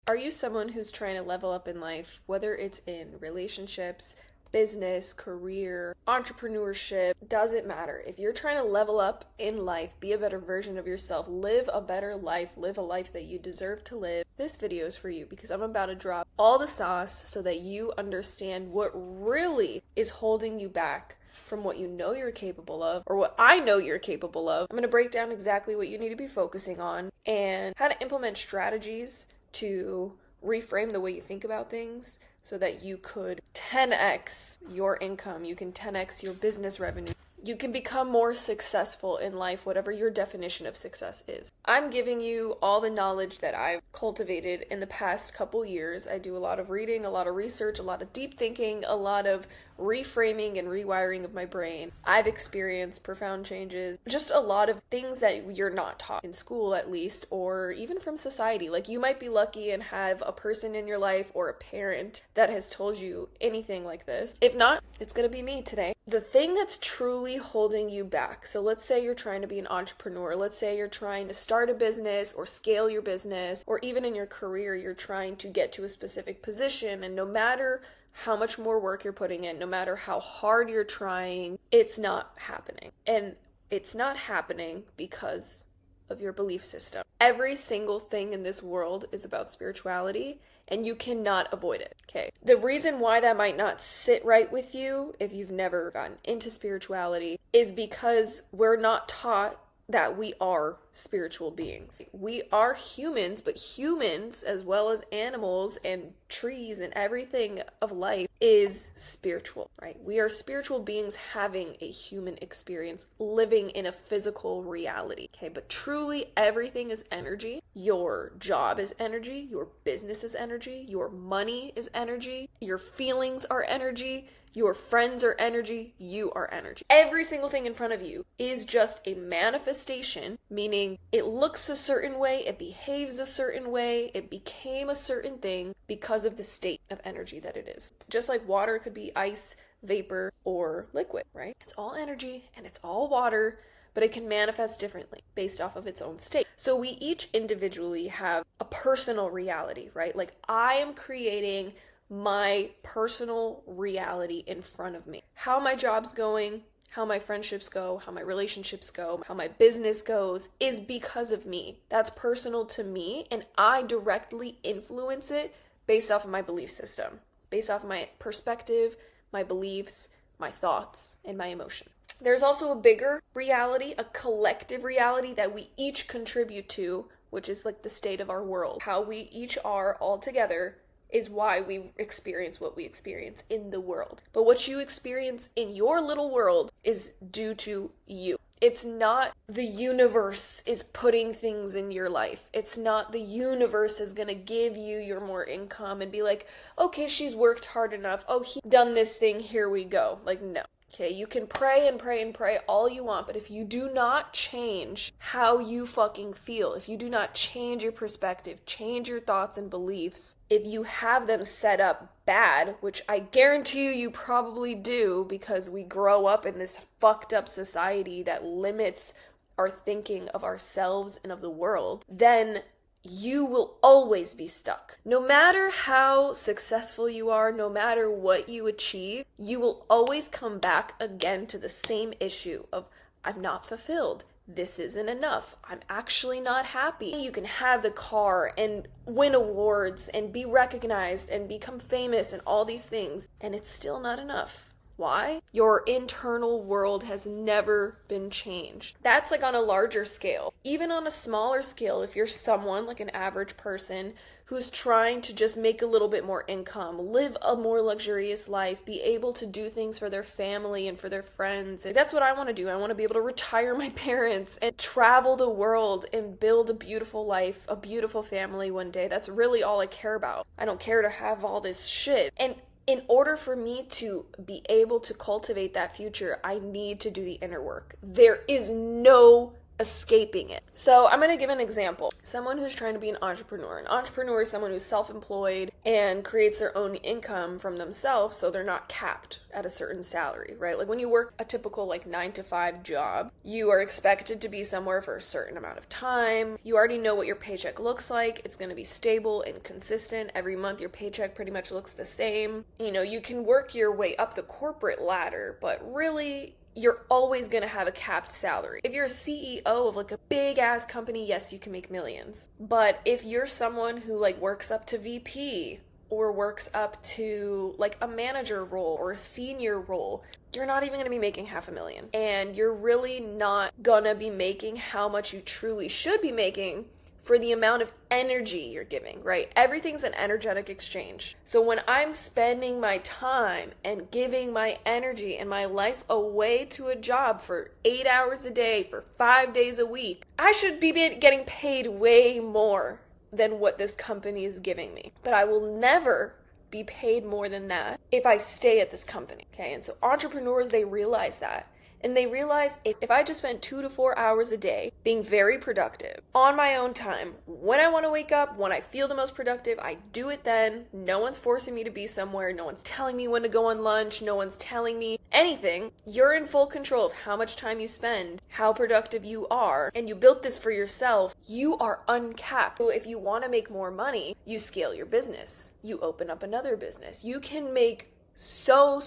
Are you someone who's trying to level up in life, whether it's in relationships, business, career, entrepreneurship? Doesn't matter. If you're trying to level up in life, be a better version of yourself, live a better life, live a life that you deserve to live, this video is for you because I'm about to drop all the sauce so that you understand what really is holding you back from what you know you're capable of, or what I know you're capable of. I'm going to break down exactly what you need to be focusing on and how to implement strategies to reframe the way you think about things so that you could 10x your income, you can 10x your business revenue. You can become more successful in life, whatever your definition of success is. I'm giving you all the knowledge that I've cultivated in the past couple years. I do a lot of reading, a lot of research, a lot of deep thinking, a lot of reframing and rewiring of my brain. I've experienced profound changes, just a lot of things that you're not taught in school at least, or even from society. Like you might be lucky and have a person in your life or a parent that has told you anything like this. If not, it's gonna be me today. The thing that's truly holding you back. So let's say you're trying to be an entrepreneur. Let's say you're trying to start a business or scale your business, or even in your career, you're trying to get to a specific position, and no matter how much more work you're putting in, no matter how hard you're trying, it's not happening. And it's not happening because of your belief system. Every single thing in this world is about spirituality, and you cannot avoid it, okay? The reason why that might not sit right with you if you've never gotten into spirituality is because we're not taught that we are spiritual beings. We are humans, but humans, as well as animals and trees and everything of life, is spiritual, right? We are spiritual beings having a human experience, living in a physical reality, okay? But truly, everything is energy. Your job is energy. Your business is energy. Your money is energy. Your feelings are energy. Your friends are energy, you are energy. Every single thing in front of you is just a manifestation, meaning it looks a certain way, it behaves a certain way, it became a certain thing because of the state of energy that it is. Just like water could be ice, vapor, or liquid, right? It's all energy and it's all water, but it can manifest differently based off of its own state. So we each individually have a personal reality, right? Like I am creating my personal reality in front of me. How my job's going, how my friendships go, how my relationships go, how my business goes is because of me. That's personal to me, and I directly influence it based off of my belief system, based off of my perspective, my beliefs, my thoughts, and my emotion. There's also a bigger reality, a collective reality that we each contribute to, which is like the state of our world. How we each are all together is why we experience what we experience in the world. But what you experience in your little world is due to you. It's not the universe is putting things in your life. It's not the universe is going to give you your more income and be like, okay, she's worked hard enough. Oh, he's done this thing. Here we go. Like, no. Okay, you can pray and pray and pray all you want, but if you do not change how you fucking feel, if you do not change your perspective, change your thoughts and beliefs, if you have them set up bad, which I guarantee you probably do because we grow up in this fucked up society that limits our thinking of ourselves and of the world, then you will always be stuck. No matter how successful you are, no matter what you achieve, you will always come back again to the same issue of, I'm not fulfilled. This isn't enough. I'm actually not happy. You can have the car and win awards and be recognized and become famous and all these things, and it's still not enough. Why? Your internal world has never been changed. That's like on a larger scale. Even on a smaller scale, if you're someone like an average person who's trying to just make a little bit more income, live a more luxurious life, be able to do things for their family and for their friends. And that's what I want to do. I want to be able to retire my parents and travel the world and build a beautiful life, a beautiful family one day. That's really all I care about. I don't care to have all this shit. And in order for me to be able to cultivate that future, I need to do the inner work. There is no escaping it. So I'm going to give an example. Someone who's trying to be an entrepreneur. An entrepreneur is someone who's self-employed and creates their own income from themselves, so they're not capped at a certain salary, right? Like when you work a typical 9-to-5 job, you are expected to be somewhere for a certain amount of time. You already know what your paycheck looks like. It's going to be stable and consistent. Every month your paycheck pretty much looks the same. You can work your way up the corporate ladder, but really you're always going to have a capped salary. If you're a CEO of a big ass company, yes, you can make millions. But if you're someone who works up to VP or works up to a manager role or a senior role, you're not even going to be making $500,000. And you're really not going to be making how much you truly should be making for the amount of energy you're giving, right? Everything's an energetic exchange. So when I'm spending my time and giving my energy and my life away to a job for 8 hours a day, for 5 days a week, I should be getting paid way more than what this company is giving me. But I will never be paid more than that if I stay at this company, okay? And so entrepreneurs, they realize that. And they realize if I just spend 2 to 4 hours a day being very productive on my own time, when I want to wake up, when I feel the most productive, I do it then. No one's forcing me to be somewhere. No one's telling me when to go on lunch. No one's telling me anything. You're in full control of how much time you spend, how productive you are, and you built this for yourself. You are uncapped. So if you want to make more money, you scale your business. You open up another business. You can make so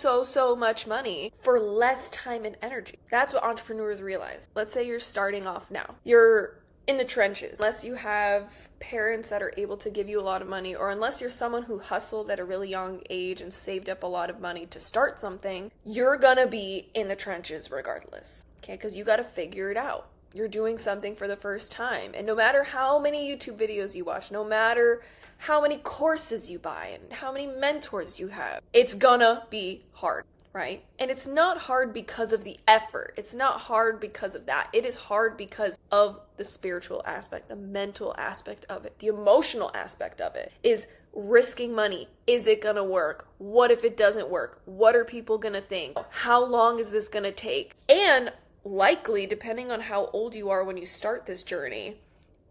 much money for less time and energy. That's what entrepreneurs realize. Let's say you're starting off now. You're in the trenches. Unless you have parents that are able to give you a lot of money, or unless you're someone who hustled at a really young age and saved up a lot of money to start something, you're gonna be in the trenches regardless, okay? Because you gotta figure it out. You're doing something for the first time. And no matter how many YouTube videos you watch, no matter how many courses you buy and how many mentors you have, it's gonna be hard, right? And it's not hard because of the effort. It's not hard because of that. It is hard because of the spiritual aspect, the mental aspect of it, the emotional aspect of it is risking money. Is it gonna work? What if it doesn't work? What are people gonna think? How long is this gonna take? And likely, depending on how old you are when you start this journey,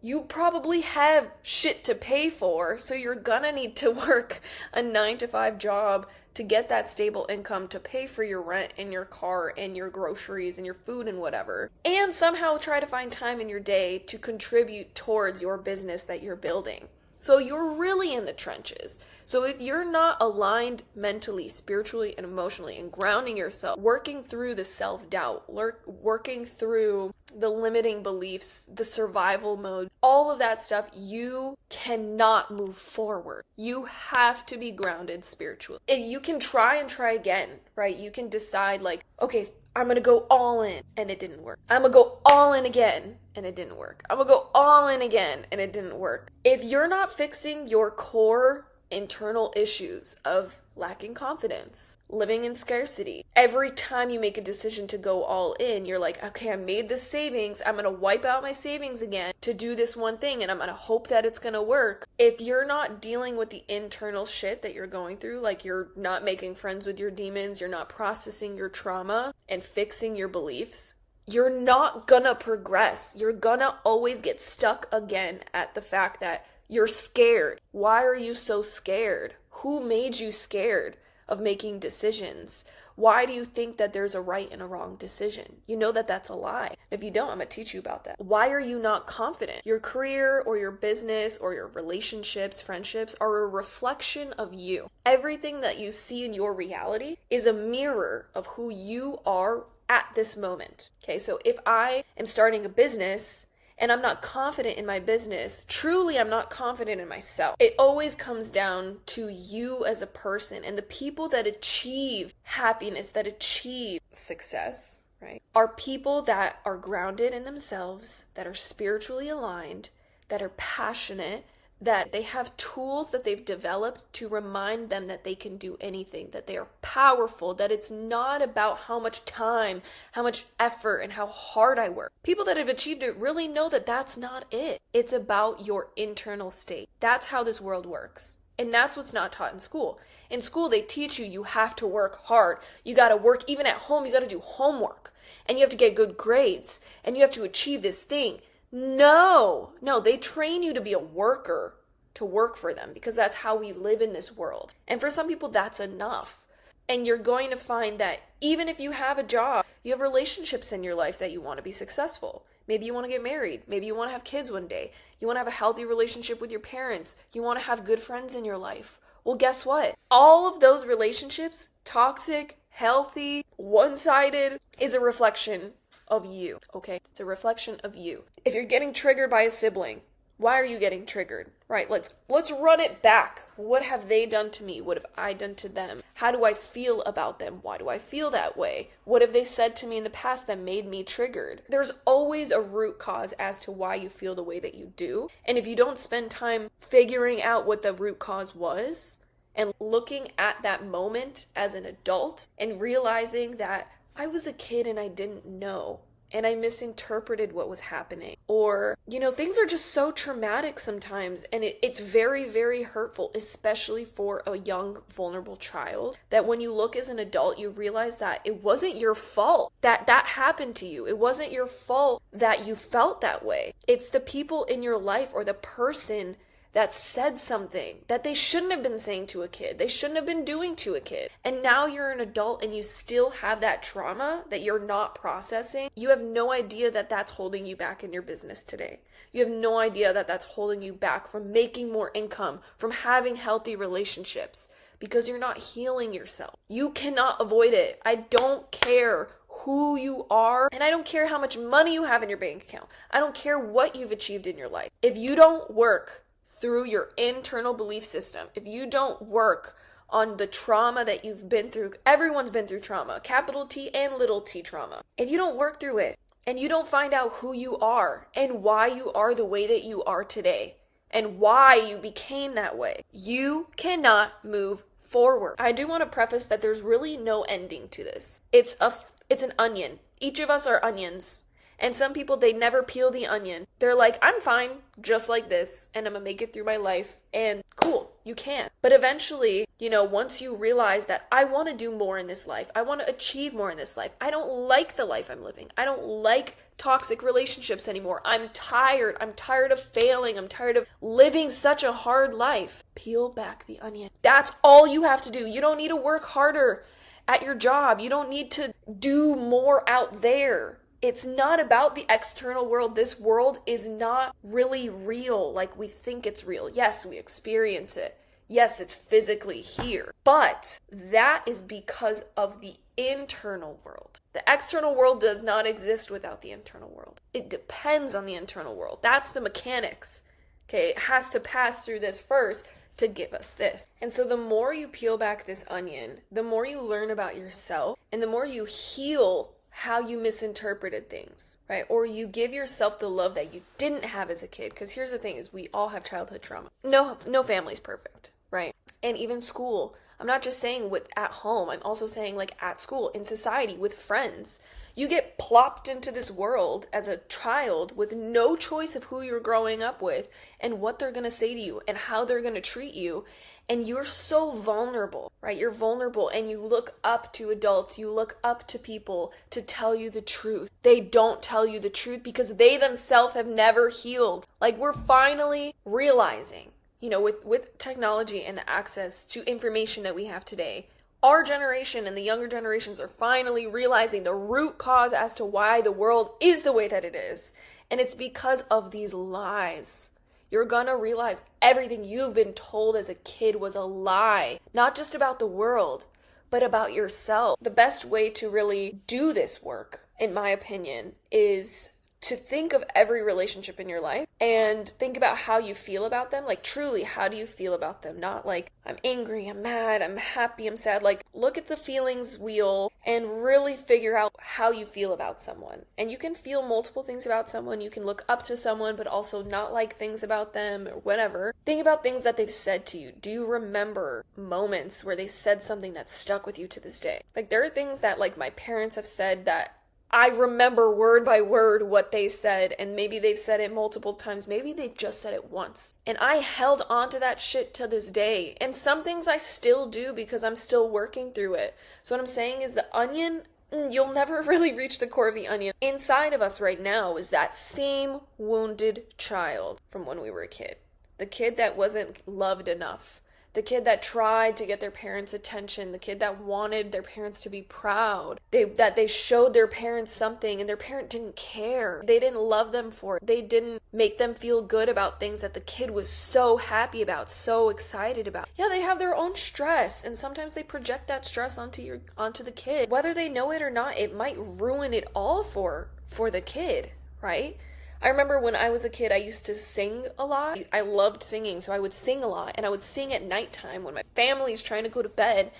you probably have shit to pay for, so you're gonna need to work a 9-to-5 job to get that stable income to pay for your rent and your car and your groceries and your food and whatever, and somehow try to find time in your day to contribute towards your business that you're building. So you're really in the trenches. So if you're not aligned mentally, spiritually, and emotionally and grounding yourself, working through the self-doubt, working through the limiting beliefs, the survival mode, all of that stuff, you cannot move forward. You have to be grounded spiritually. And you can try and try again, right? You can decide okay, I'm going to go all in, and it didn't work. I'm going to go all in again, and it didn't work. I'm going to go all in again, and it didn't work. If you're not fixing your core internal issues of lacking confidence, living in scarcity, every time you make a decision to go all in, you're like, okay, I made this savings. I'm going to wipe out my savings again to do this one thing, and I'm going to hope that it's going to work. If you're not dealing with the internal shit that you're going through, you're not making friends with your demons, you're not processing your trauma and fixing your beliefs, you're not gonna progress. You're gonna always get stuck again at the fact that you're scared. Why are you so scared? Who made you scared of making decisions? Why do you think that there's a right and a wrong decision? You know that that's a lie. If you don't, I'm going to teach you about that. Why are you not confident? Your career or your business or your relationships, friendships are a reflection of you. Everything that you see in your reality is a mirror of who you are at this moment. Okay, so if I am starting a business and I'm not confident in my business, truly I'm not confident in myself. It always comes down to you as a person, and the people that achieve happiness, that achieve success, right, are people that are grounded in themselves, that are spiritually aligned, that are passionate, that they have tools that they've developed to remind them that they can do anything, that they are powerful, that it's not about how much time, how much effort, and how hard I work. People that have achieved it really know that that's not it. It's about your internal state. That's how this world works. And that's what's not taught in school. In school, they teach you have to work hard. You got to work, even at home, you got to do homework. And you have to get good grades. And you have to achieve this thing. No, they train you to be a worker, to work for them, because that's how we live in this world. And for some people, that's enough. And you're going to find that even if you have a job, you have relationships in your life that you want to be successful. Maybe you want to get married. Maybe you want to have kids one day. You want to have a healthy relationship with your parents. You want to have good friends in your life. Well, guess what? All of those relationships, toxic, healthy, one-sided, is a reflection of you, okay? It's a reflection of you. If you're getting triggered by a sibling, why are you getting triggered? Right, let's run it back. What have they done to me? What have I done to them? How do I feel about them? Why do I feel that way? What have they said to me in the past that made me triggered? There's always a root cause as to why you feel the way that you do. And if you don't spend time figuring out what the root cause was and looking at that moment as an adult and realizing that I was a kid and I didn't know, and I misinterpreted what was happening. Or, things are just so traumatic sometimes, and it's very, very hurtful, especially for a young, vulnerable child, that when you look as an adult, you realize that it wasn't your fault that happened to you. It wasn't your fault that you felt that way. It's the people in your life or the person that said something that they shouldn't have been saying to a kid. They shouldn't have been doing to a kid. And now you're an adult and you still have that trauma that you're not processing. You have no idea that that's holding you back in your business today. You have no idea that that's holding you back from making more income, from having healthy relationships, because you're not healing yourself. You cannot avoid it. I don't care who you are, and I don't care how much money you have in your bank account. I don't care what you've achieved in your life. If you don't work through your internal belief system, if you don't work on the trauma that you've been through, everyone's been through trauma, capital T and little t trauma. If you don't work through it and you don't find out who you are and why you are the way that you are today and why you became that way, you cannot move forward. I do want to preface that there's really no ending to this. It's an onion. Each of us are onions. And some people, they never peel the onion. They're like, I'm fine, just like this, and I'm gonna make it through my life, and cool, you can. But eventually, once you realize that I want to do more in this life, I want to achieve more in this life, I don't like the life I'm living, I don't like toxic relationships anymore, I'm tired of failing, I'm tired of living such a hard life. Peel back the onion. That's all you have to do. You don't need to work harder at your job. You don't need to do more out there. It's not about the external world. This world is not really real like we think it's real. Yes, we experience it. Yes, it's physically here. But that is because of the internal world. The external world does not exist without the internal world. It depends on the internal world. That's the mechanics. Okay, it has to pass through this first to give us this. And so the more you peel back this onion, the more you learn about yourself, and the more you heal how you misinterpreted things, right? Or you give yourself the love that you didn't have as a kid. Because here's the thing is we all have childhood trauma. No family's perfect, right? And even school, I'm not just saying with at home, I'm also saying like at school, in society, with friends. You get plopped into this world as a child with no choice of who you're growing up with and what they're going to say to you and how they're going to treat you. And you're so vulnerable, right? You're vulnerable and you look up to adults. You look up to people to tell you the truth. They don't tell you the truth because they themselves have never healed. Like we're finally realizing, with technology and the access to information that we have today, our generation and the younger generations are finally realizing the root cause as to why the world is the way that it is. And it's because of these lies. You're gonna realize everything you've been told as a kid was a lie. Not just about the world, but about yourself. The best way to really do this work, in my opinion, is to think of every relationship in your life and think about how you feel about them. Like truly, how do you feel about them? Not like, I'm angry, I'm mad, I'm happy, I'm sad. Like look at the feelings wheel and really figure out how you feel about someone. And you can feel multiple things about someone. You can look up to someone, but also not like things about them or whatever. Think about things that they've said to you. Do you remember moments where they said something that stuck with you to this day? Like there are things that like my parents have said that I remember word by word what they said, and maybe they've said it multiple times. Maybe they just said it once. And I held on to that shit to this day. And some things I still do because I'm still working through it. So what I'm saying is the onion, you'll never really reach the core of the onion. Inside of us right now is that same wounded child from when we were a kid. The kid that wasn't loved enough. The kid that tried to get their parents' attention, the kid that wanted their parents to be proud, that they showed their parents something and their parent didn't care. They didn't love them for it. They didn't make them feel good about things that the kid was so happy about, so excited about. Yeah, they have their own stress, and sometimes they project that stress onto the kid. Whether they know it or not, it might ruin it all for the kid, right? I remember when I was a kid, I used to sing a lot. I loved singing, so I would sing a lot, and I would sing at nighttime when my family's trying to go to bed,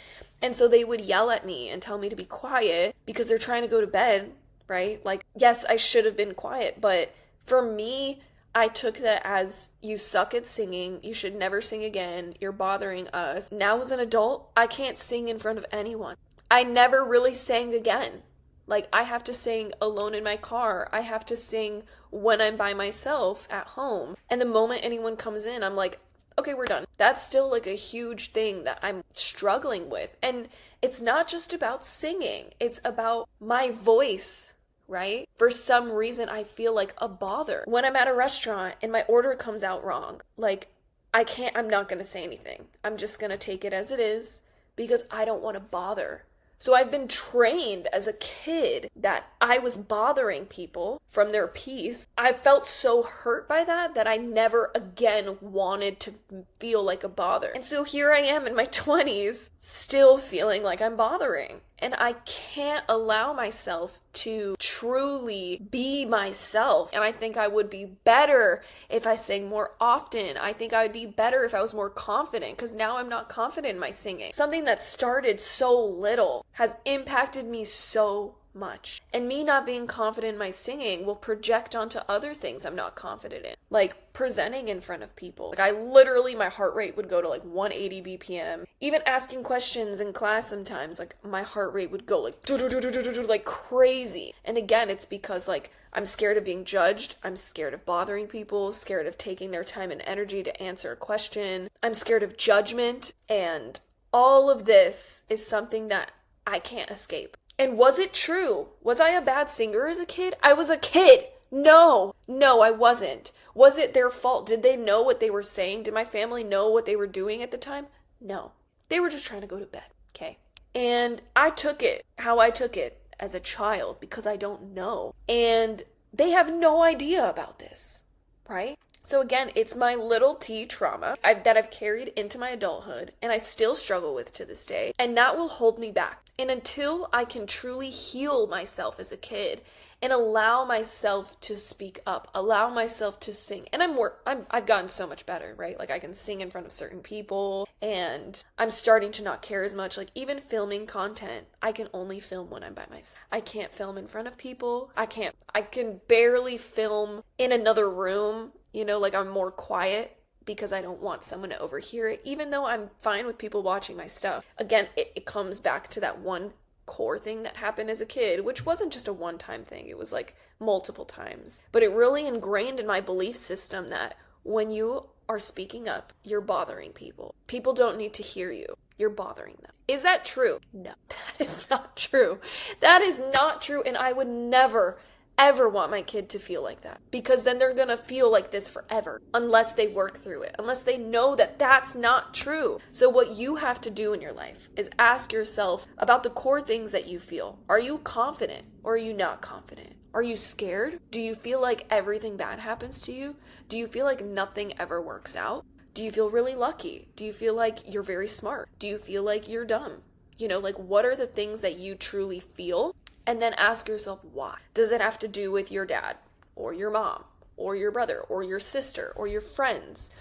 and so they would yell at me and tell me to be quiet because they're trying to go to bed, right? Like, yes, I should have been quiet, but for me, I took that as, you suck at singing, you should never sing again, you're bothering us. Now as an adult, I can't sing in front of anyone. I never really sang again. Like, I have to sing alone in my car. I have to sing when I'm by myself at home. And the moment anyone comes in, I'm like, okay, we're done. That's still like a huge thing that I'm struggling with. And it's not just about singing. It's about my voice, right? For some reason, I feel like a bother. When I'm at a restaurant and my order comes out wrong, like, I'm not going to say anything. I'm just going to take it as it is because I don't want to bother. So I've been trained as a kid that I was bothering people from their peace. I felt so hurt by that I never again wanted to feel like a bother. And so here I am in my 20s, still feeling like I'm bothering. And I can't allow myself to truly be myself. And I think I would be better if I sang more often. I think I would be better if I was more confident, because now I'm not confident in my singing. Something that started so little has impacted me so much. And me not being confident in my singing will project onto other things I'm not confident in. Like presenting in front of people. Like my heart rate would go to like 180 BPM. Even asking questions in class sometimes, like my heart rate would go like crazy. And again, it's because like I'm scared of being judged. I'm scared of bothering people, scared of taking their time and energy to answer a question. I'm scared of judgment. And all of this is something that I can't escape. And was it true? Was I a bad singer as a kid? I was a kid. No, I wasn't. Was it their fault? Did they know what they were saying? Did my family know what they were doing at the time? No. They were just trying to go to bed, okay? And I took it how I took it as a child because I don't know. And they have no idea about this, right? So again, it's my little T trauma that I've carried into my adulthood and I still struggle with to this day. And that will hold me back. And until I can truly heal myself as a kid and allow myself to speak up, allow myself to sing. And I've gotten so much better, right? Like I can sing in front of certain people and I'm starting to not care as much. Like even filming content, I can only film when I'm by myself. I can't film in front of people. I can barely film in another room. Like I'm more quiet because I don't want someone to overhear it, even though I'm fine with people watching my stuff. Again, it comes back to that one core thing that happened as a kid, which wasn't just a one-time thing. It was like multiple times. But it really ingrained in my belief system that when you are speaking up, you're bothering people. People don't need to hear you. You're bothering them. Is that true? No, that is not true. That is not true, and I would never ever want my kid to feel like that, because then they're gonna feel like this forever unless they work through it, unless they know that that's not true. So what you have to do in your life is ask yourself about the core things that you feel. Are you confident or are you not confident? Are you scared? Do you feel like everything bad happens to you? Do you feel like nothing ever works out? Do you feel really lucky? Do you feel like you're very smart? Do you feel like you're dumb? Like what are the things that you truly feel? And then ask yourself why. Does it have to do with your dad or your mom or your brother or your sister or your friends?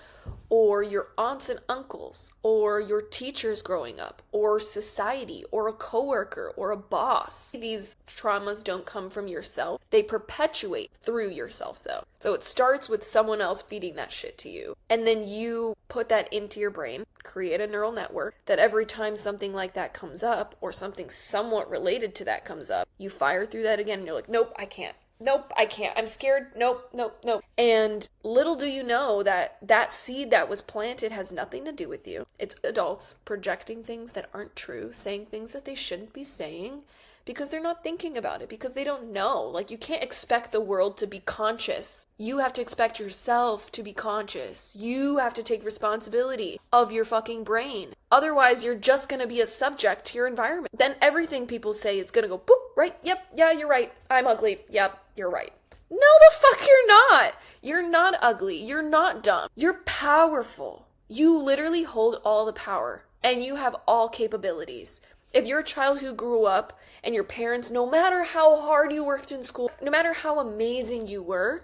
or your aunts and uncles, or your teachers growing up, or society, or a coworker, or a boss. These traumas don't come from yourself. They perpetuate through yourself, though. So it starts with someone else feeding that shit to you. And then you put that into your brain, create a neural network that every time something like that comes up, or something somewhat related to that comes up, you fire through that again and you're like, nope, I can't. Nope, I can't. I'm scared. Nope, nope, nope. And little do you know that that seed that was planted has nothing to do with you. It's adults projecting things that aren't true, saying things that they shouldn't be saying because they're not thinking about it, because they don't know. Like, you can't expect the world to be conscious. You have to expect yourself to be conscious. You have to take responsibility of your fucking brain. Otherwise, you're just going to be a subject to your environment. Then everything people say is going to go, boop, right, yep, yeah, you're right. I'm ugly. Yep, you're right. No, the fuck you're not. You're not ugly. You're not dumb. You're powerful. You literally hold all the power, and you have all capabilities. If you're a child who grew up and your parents, no matter how hard you worked in school, no matter how amazing you weren't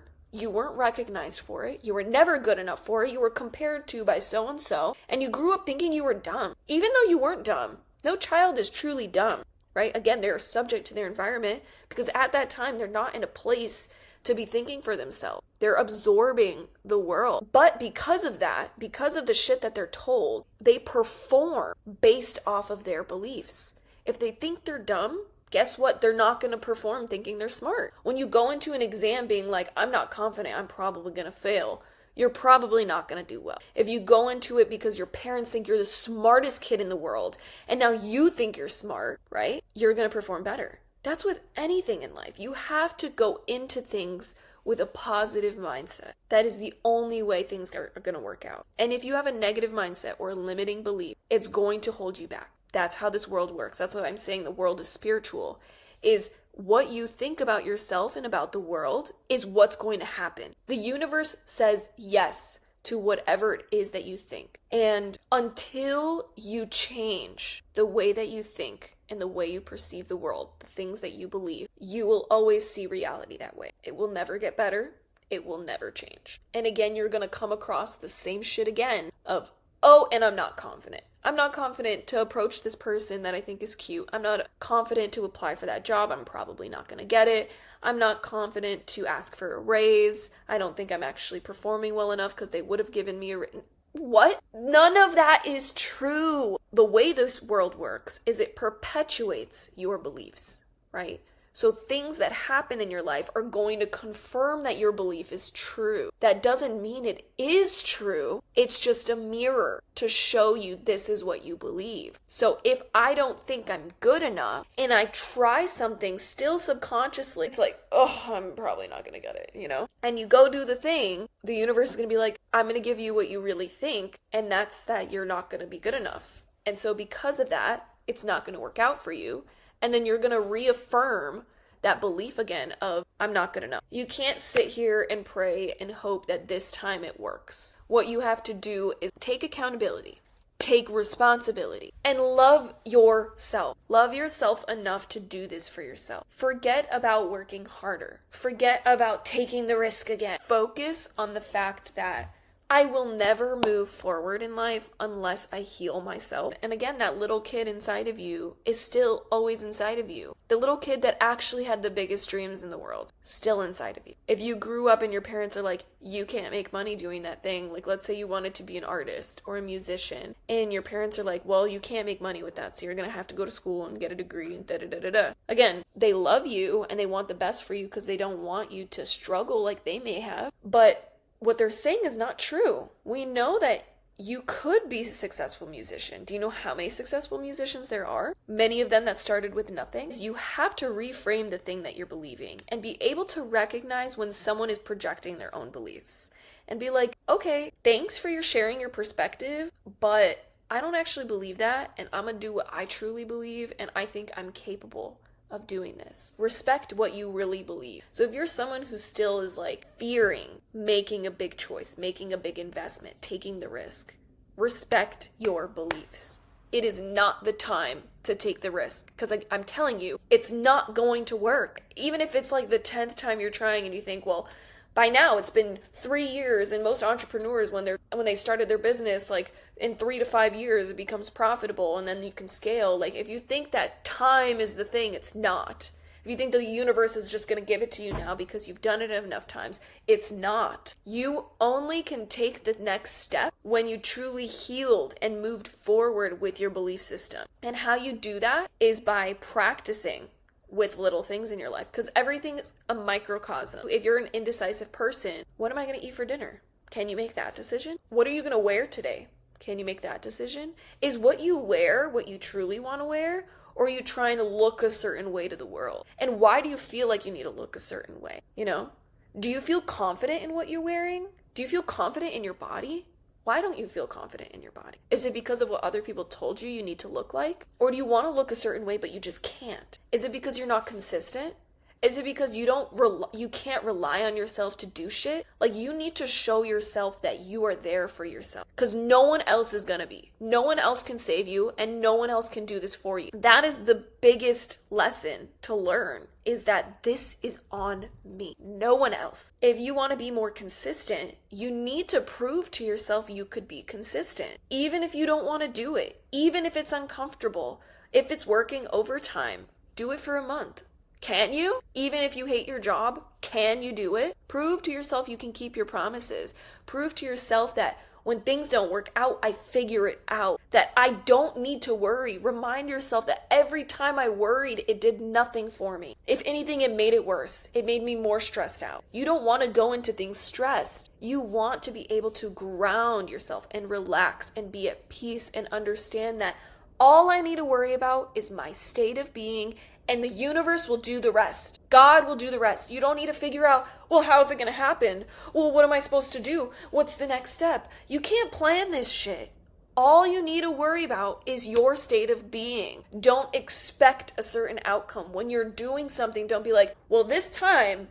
recognized for it. You were never good enough for it. You were compared to by so-and-so, and you grew up thinking you were dumb, even though you weren't dumb. No child is truly dumb, right? Again, they're subject to their environment because at that time, they're not in a place to be thinking for themselves. They're absorbing the world. But because of that, because of the shit that they're told, they perform based off of their beliefs. If they think they're dumb, guess what? They're not going to perform thinking they're smart. When you go into an exam being like, I'm not confident, I'm probably going to fail, you're probably not going to do well. If you go into it because your parents think you're the smartest kid in the world, and now you think you're smart, right? You're going to perform better. That's with anything in life. You have to go into things with a positive mindset. That is the only way things are going to work out. And if you have a negative mindset or a limiting belief, it's going to hold you back. That's how this world works. That's what I'm saying. The world is spiritual. Is what you think about yourself and about the world is what's going to happen. The universe says yes to whatever it is that you think. And until you change the way that you think and the way you perceive the world, the things that you believe, you will always see reality that way. It will never get better. It will never change. And again, you're going to come across the same shit again of, oh, and I'm not confident. I'm not confident to approach this person that I think is cute. I'm not confident to apply for that job. I'm probably not going to get it. I'm not confident to ask for a raise. I don't think I'm actually performing well enough because they would have given me a written... What? None of that is true. The way this world works is it perpetuates your beliefs, right? So things that happen in your life are going to confirm that your belief is true. That doesn't mean it is true. It's just a mirror to show you this is what you believe. So if I don't think I'm good enough and I try something still subconsciously, it's like, oh, I'm probably not going to get it, you know? And you go do the thing, the universe is going to be like, I'm going to give you what you really think, and that's that you're not going to be good enough. And so because of that, it's not going to work out for you. And then you're going to reaffirm that belief again of, I'm not good enough. You can't sit here and pray and hope that this time it works. What you have to do is take accountability, take responsibility, and love yourself. Love yourself enough to do this for yourself. Forget about working harder. Forget about taking the risk again. Focus on the fact that I will never move forward in life unless I heal myself. And again, that little kid inside of you is still always inside of you. The little kid that actually had the biggest dreams in the world, still inside of you. If you grew up and your parents are like, you can't make money doing that thing, like let's say you wanted to be an artist or a musician, and your parents are like, well, you can't make money with that, so you're gonna have to go to school and get a degree and da-da-da-da-da. Again, they love you and they want the best for you because they don't want you to struggle like they may have, but what they're saying is not true. We know that you could be a successful musician. Do you know how many successful musicians there are? Many of them that started with nothing. You have to reframe the thing that you're believing and be able to recognize when someone is projecting their own beliefs and be like, okay, thanks for your sharing your perspective, but I don't actually believe that, and I'm gonna do what I truly believe, and I think I'm capable of doing this. Respect what you really believe. So if you're someone who still is like fearing making a big choice, making a big investment, taking the risk, respect your beliefs. It is not the time to take the risk because I'm telling you, it's not going to work. Even if it's like the 10th time you're trying and you think, well, By now it's been 3 years, and most entrepreneurs when they started their business, like in 3 to 5 years it becomes profitable and then you can scale. Like if you think that time is the thing, it's not. If you think the universe is just going to give it to you now because you've done it enough times, it's not. You only can take the next step when you truly healed and moved forward with your belief system. And how you do that is by practicing with little things in your life, because everything is a microcosm. If you're an indecisive person, what am I going to eat for dinner? Can you make that decision? What are you going to wear today? Can you make that decision? Is what you wear what you truly want to wear? Or are you trying to look a certain way to the world? And why do you feel like you need to look a certain way? Do you feel confident in what you're wearing? Do you feel confident in your body? Why don't you feel confident in your body? Is it because of what other people told you need to look like? Or do you want to look a certain way but you just can't? Is it because you're not consistent? Is it because you can't rely on yourself to do shit? Like, you need to show yourself that you are there for yourself, because no one else is gonna be. No one else can save you, and no one else can do this for you. That is the biggest lesson to learn, is that this is on me, no one else. If you want to be more consistent, you need to prove to yourself you could be consistent. Even if you don't want to do it, even if it's uncomfortable, if it's working overtime, do it for a month. Can you? Even if you hate your job, can you do it? Prove to yourself you can keep your promises. Prove to yourself that when things don't work out, I figure it out. That I don't need to worry. Remind yourself that every time I worried, it did nothing for me. If anything, it made it worse. It made me more stressed out. You don't want to go into things stressed. You want to be able to ground yourself and relax and be at peace and understand that all I need to worry about is my state of being, and the universe will do the rest. God will do the rest. You don't need to figure out, well, how's it going to happen? Well, what am I supposed to do? What's the next step? You can't plan this shit. All you need to worry about is your state of being. Don't expect a certain outcome. When you're doing something, don't be like, well, this time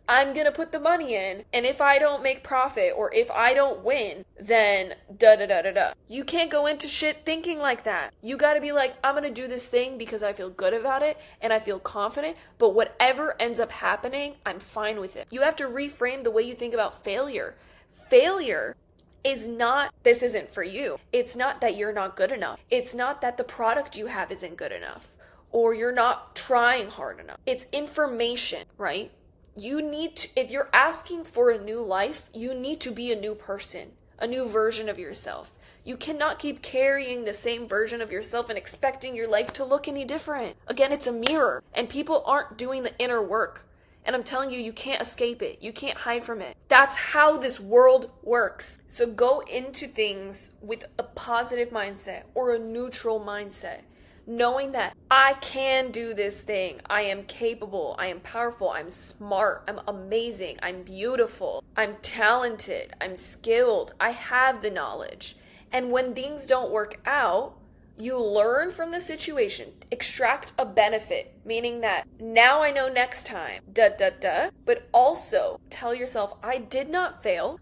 I'm going to put the money in, and if I don't make profit or if I don't win, then da-da-da-da-da. You can't go into shit thinking like that. You got to be like, I'm going to do this thing because I feel good about it and I feel confident, but whatever ends up happening, I'm fine with it. You have to reframe the way you think about failure. Failure is not, this isn't for you. It's not that you're not good enough. It's not that the product you have isn't good enough or you're not trying hard enough. It's information, right? You need to, if you're asking for a new life, you need to be a new person, a new version of yourself. You cannot keep carrying the same version of yourself and expecting your life to look any different. Again, it's a mirror, and people aren't doing the inner work. And I'm telling you, you can't escape it. You can't hide from it. That's how this world works. So go into things with a positive mindset or a neutral mindset, knowing that I can do this thing. I am capable. I am powerful. I'm smart. I'm amazing. I'm beautiful. I'm talented. I'm skilled. I have the knowledge. And when things don't work out, you learn from the situation, extract a benefit, meaning that now I know next time, but also tell yourself, I did not fail.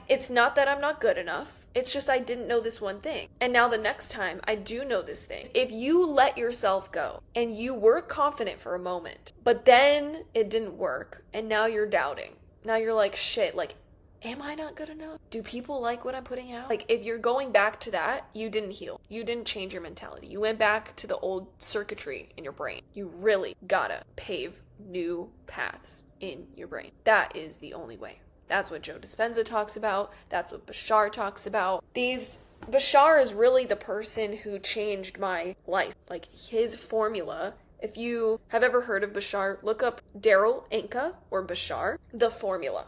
It's not that I'm not good enough. It's just I didn't know this one thing. And now the next time I do know this thing. If you let yourself go and you were confident for a moment, but then it didn't work and now you're doubting. Now you're like, shit, like, am I not good enough? Do people like what I'm putting out? Like, if you're going back to that, you didn't heal. You didn't change your mentality. You went back to the old circuitry in your brain. You really gotta pave new paths in your brain. That is the only way. That's what Joe Dispenza talks about. That's what Bashar talks about. Bashar is really the person who changed my life. Like, his formula. If you have ever heard of Bashar, look up Daryl Anka or Bashar, the formula.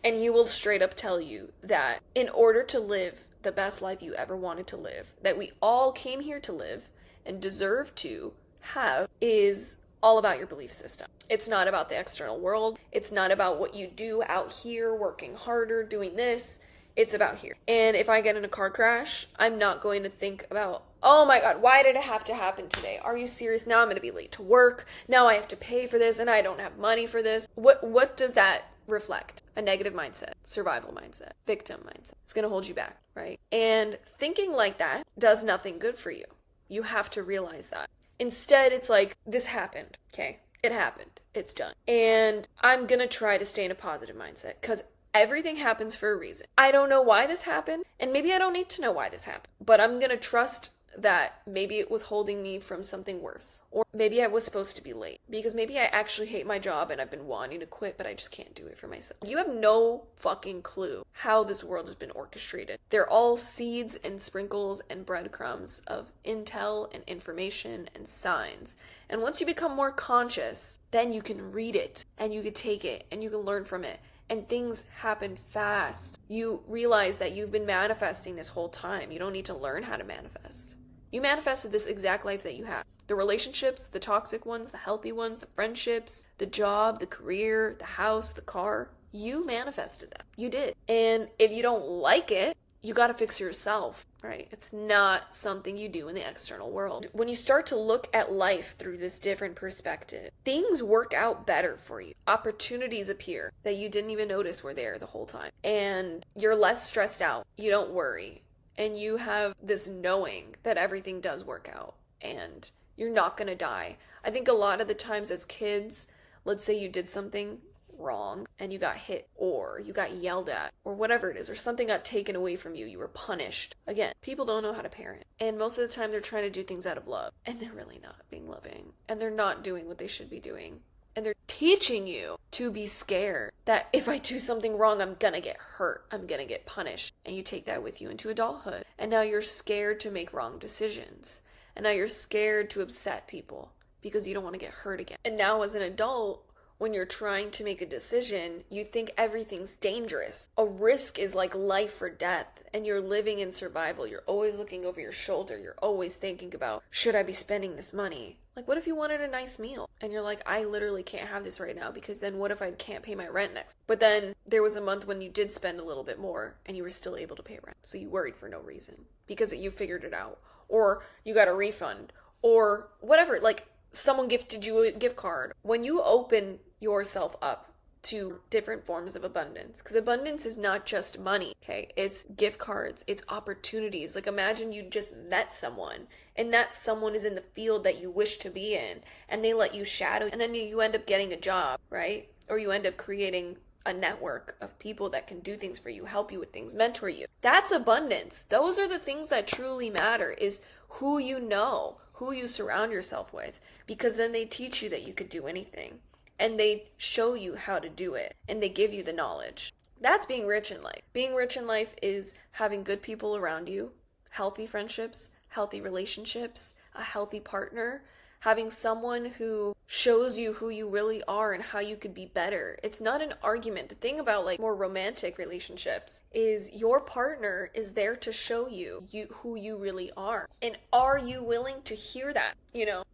And he will straight up tell you that in order to live the best life you ever wanted to live, that we all came here to live and deserve to have, is all about your belief system. It's not about the external world. It's not about what you do out here, working harder, doing this. It's about here. And if I get in a car crash, I'm not going to think about, oh my God, why did it have to happen today? Are you serious? Now I'm going to be late to work. Now I have to pay for this and I don't have money for this. What does that reflect? A negative mindset, survival mindset, victim mindset. It's going to hold you back, right? And thinking like that does nothing good for you. You have to realize that. Instead, it's like, this happened, okay? It happened. It's done. And I'm gonna try to stay in a positive mindset because everything happens for a reason. I don't know why this happened, and maybe I don't need to know why this happened, but I'm gonna trust that maybe it was holding me from something worse. Or maybe I was supposed to be late because maybe I actually hate my job and I've been wanting to quit, but I just can't do it for myself. You have no fucking clue how this world has been orchestrated. They're all seeds and sprinkles and breadcrumbs of intel and information and signs. And once you become more conscious, then you can read it and you can take it and you can learn from it. And things happen fast. You realize that you've been manifesting this whole time. You don't need to learn how to manifest. You manifested this exact life that you have. The relationships, the toxic ones, the healthy ones, the friendships, the job, the career, the house, the car. You manifested that. You did. And if you don't like it, you got to fix yourself, right? It's not something you do in the external world. When you start to look at life through this different perspective, things work out better for you. Opportunities appear that you didn't even notice were there the whole time. And you're less stressed out. You don't worry. And you have this knowing that everything does work out and you're not going to die. I think a lot of the times as kids, let's say you did something wrong and you got hit or you got yelled at or whatever it is, or something got taken away from you, you were punished. Again, people don't know how to parent. And most of the time they're trying to do things out of love and they're really not being loving and they're not doing what they should be doing. And they're teaching you to be scared that if I do something wrong, I'm gonna get hurt. I'm gonna get punished. And you take that with you into adulthood. And now you're scared to make wrong decisions. And now you're scared to upset people because you don't want to get hurt again. And now as an adult, when you're trying to make a decision, you think everything's dangerous. A risk is like life or death, and you're living in survival. You're always looking over your shoulder. You're always thinking about, should I be spending this money? Like, what if you wanted a nice meal? And you're like, I literally can't have this right now because then what if I can't pay my rent next? But then there was a month when you did spend a little bit more and you were still able to pay rent. So you worried for no reason because you figured it out. Or you got a refund or whatever. Like, someone gifted you a gift card. When you open yourself up to different forms of abundance, because abundance is not just money, okay? It's gift cards, it's opportunities. Like, imagine you just met someone and that someone is in the field that you wish to be in and they let you shadow and then you end up getting a job, right? Or you end up creating a network of people that can do things for you, help you with things, mentor you. That's abundance. Those are the things that truly matter, is who you know, who you surround yourself with, because then they teach you that you could do anything and they show you how to do it and they give you the knowledge. That's being rich in life. Being rich in life is having good people around you, healthy friendships, healthy relationships, a healthy partner, having someone who shows you who you really are and how you could be better. It's not an argument. The thing about like more romantic relationships is your partner is there to show you who you really are. And are you willing to hear that? You know,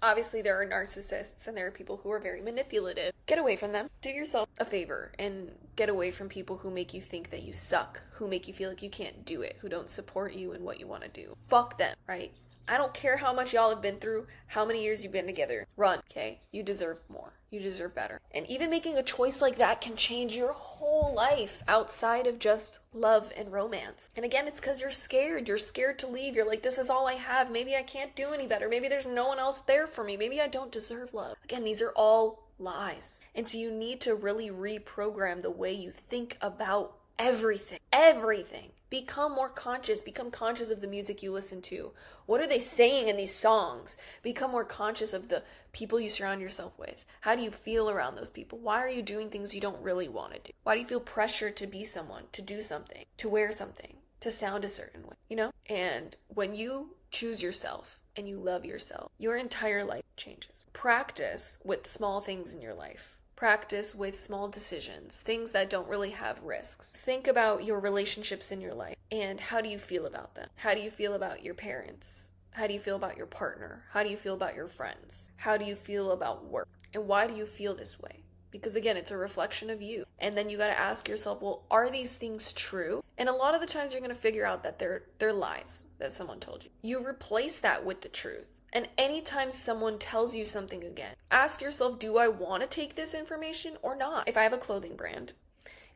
obviously there are narcissists and there are people who are very manipulative. Get away from them. Do yourself a favor and get away from people who make you think that you suck, who make you feel like you can't do it, who don't support you in what you want to do. Fuck them, right? I don't care how much y'all have been through, how many years you've been together. Run, okay? You deserve more. You deserve better. And even making a choice like that can change your whole life outside of just love and romance. And again, it's because you're scared. You're scared to leave. You're like, this is all I have. Maybe I can't do any better. Maybe there's no one else there for me. Maybe I don't deserve love. Again, these are all lies. And so you need to really reprogram the way you think about everything. Everything. Become more conscious. Become conscious of the music you listen to. What are they saying in these songs? Become more conscious of the people you surround yourself with. How do you feel around those people? Why are you doing things you don't really want to do? Why do you feel pressure to be someone, to do something, to wear something, to sound a certain way, you know? And when you choose yourself and you love yourself, your entire life changes. Practice with small things in your life. Practice with small decisions, things that don't really have risks. Think about your relationships in your life and how do you feel about them? How do you feel about your parents? How do you feel about your partner? How do you feel about your friends? How do you feel about work? And why do you feel this way? Because again, it's a reflection of you. And then you got to ask yourself, well, are these things true? And a lot of the times you're going to figure out that they're lies that someone told you. You replace that with the truth. And anytime someone tells you something again, ask yourself, do I want to take this information or not? If I have a clothing brand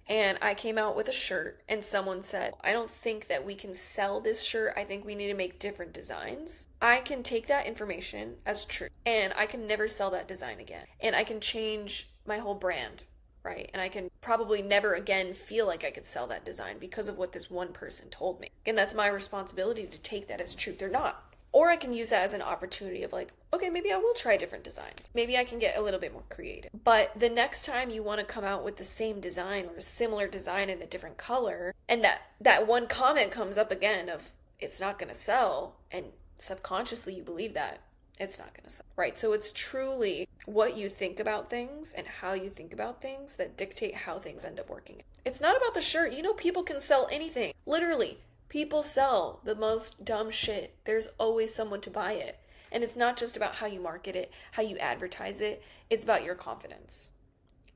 and I came out with a shirt and someone said, I don't think that we can sell this shirt. I think we need to make different designs. I can take that information as true and I can never sell that design again. And I can change my whole brand, right? And I can probably never again feel like I could sell that design because of what this one person told me. And that's my responsibility to take that as truth or not. Or I can use that as an opportunity of like, okay, maybe I will try different designs. Maybe I can get a little bit more creative. But the next time you want to come out with the same design or a similar design in a different color, and that one comment comes up again of it's not going to sell, and subconsciously you believe that it's not going to sell, right? So it's truly what you think about things and how you think about things that dictate how things end up working. It's not about the shirt. You know, people can sell anything. Literally. People sell the most dumb shit. There's always someone to buy it. And it's not just about how you market it, how you advertise it. It's about your confidence.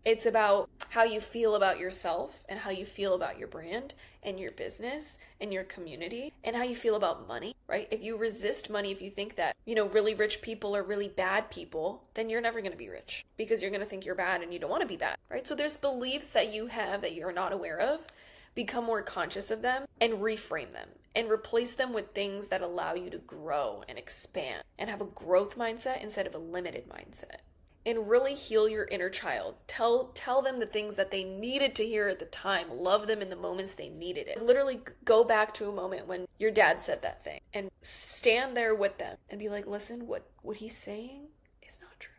It's about how you feel about yourself and how you feel about your brand and your business and your community and how you feel about money, right? If you resist money, if you think that, really rich people are really bad people, then you're never going to be rich because you're going to think you're bad and you don't want to be bad, right? So there's beliefs that you have that you're not aware of. Become more conscious of them and reframe them and replace them with things that allow you to grow and expand and have a growth mindset instead of a limited mindset. And really heal your inner child. Tell them the things that they needed to hear at the time. Love them in the moments they needed it. Literally go back to a moment when your dad said that thing and stand there with them and be like, listen, what he's saying is not true.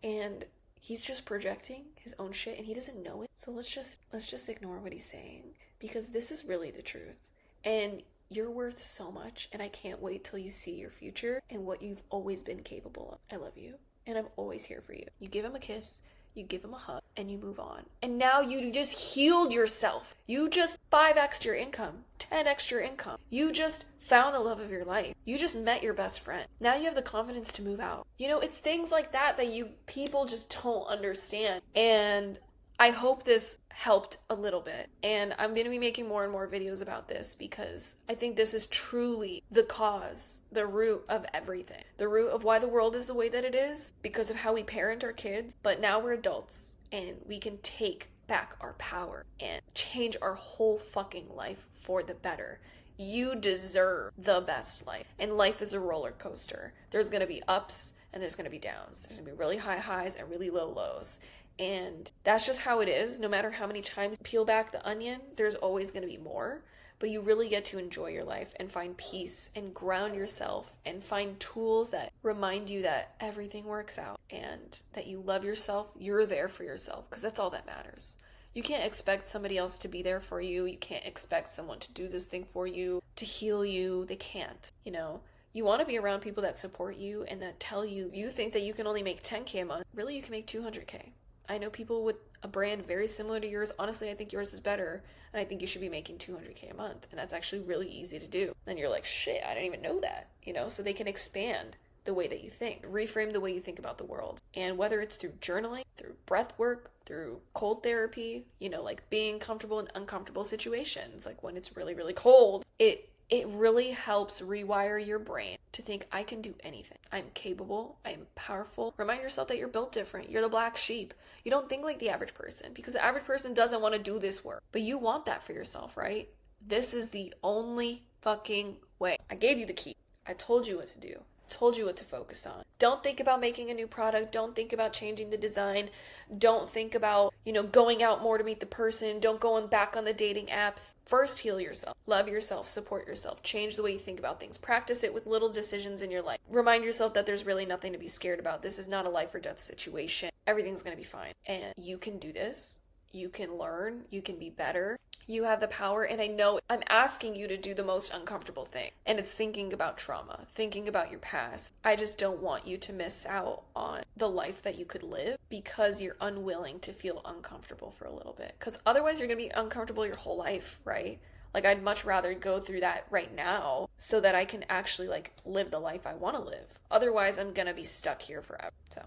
And he's just projecting his own shit and he doesn't know it. So let's just ignore what he's saying because this is really the truth. And you're worth so much and I can't wait till you see your future and what you've always been capable of. I love you and I'm always here for you. You give him a kiss, you give him a hug, and you move on. And now you just healed yourself. You just 5x'd your income, 10x'd your income. You just found the love of your life. You just met your best friend. Now you have the confidence to move out. It's things like that people just don't understand. And I hope this helped a little bit. And I'm going to be making more and more videos about this because I think this is truly the cause, the root of everything. The root of why the world is the way that it is because of how we parent our kids. But now we're adults and we can take back our power and change our whole fucking life for the better. You deserve the best life. And life is a roller coaster. There's going to be ups and there's going to be downs. There's going to be really high highs and really low lows. And that's just how it is. No matter how many times you peel back the onion, there's always going to be more. But you really get to enjoy your life and find peace and ground yourself and find tools that remind you that everything works out and that you love yourself. You're there for yourself because that's all that matters. You can't expect somebody else to be there for you. You can't expect someone to do this thing for you, to heal you. They can't, You want to be around people that support you and that tell you, you think that you can only make 10K a month. Really, you can make 200K. I know people with a brand very similar to yours. Honestly, I think yours is better. And I think you should be making 200K a month. And that's actually really easy to do. And you're like, shit, I didn't even know that. So they can expand the way that you think, reframe the way you think about the world. And whether it's through journaling, through breath work, through cold therapy, like being comfortable in uncomfortable situations, like when it's really, really cold, it really helps rewire your brain to think I can do anything. I'm capable. I'm powerful. Remind yourself that you're built different. You're the black sheep. You don't think like the average person because the average person doesn't want to do this work. But you want that for yourself, right? This is the only fucking way. I gave you the key. I told you what to do. Told you what to focus on. Don't think about making a new product. Don't think about changing the design. Don't think about, going out more to meet the person. Don't go back on the dating apps. First, heal yourself. Love yourself. Support yourself. Change the way you think about things. Practice it with little decisions in your life. Remind yourself that there's really nothing to be scared about. This is not a life or death situation. Everything's going to be fine. And you can do this. You can learn. You can be better. You have the power, and I know I'm asking you to do the most uncomfortable thing, and it's thinking about trauma, thinking about your past. I just don't want you to miss out on the life that you could live because you're unwilling to feel uncomfortable for a little bit, because otherwise you're going to be uncomfortable your whole life, right? Like, I'd much rather go through that right now so that I can actually, live the life I want to live. Otherwise, I'm going to be stuck here forever. So,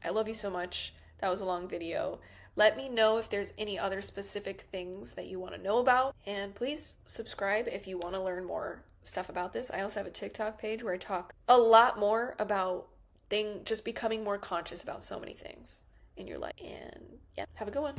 I love you so much. That was a long video. Let me know if there's any other specific things that you want to know about. And please subscribe if you want to learn more stuff about this. I also have a TikTok page where I talk a lot more about just becoming more conscious about so many things in your life. And yeah, have a good one.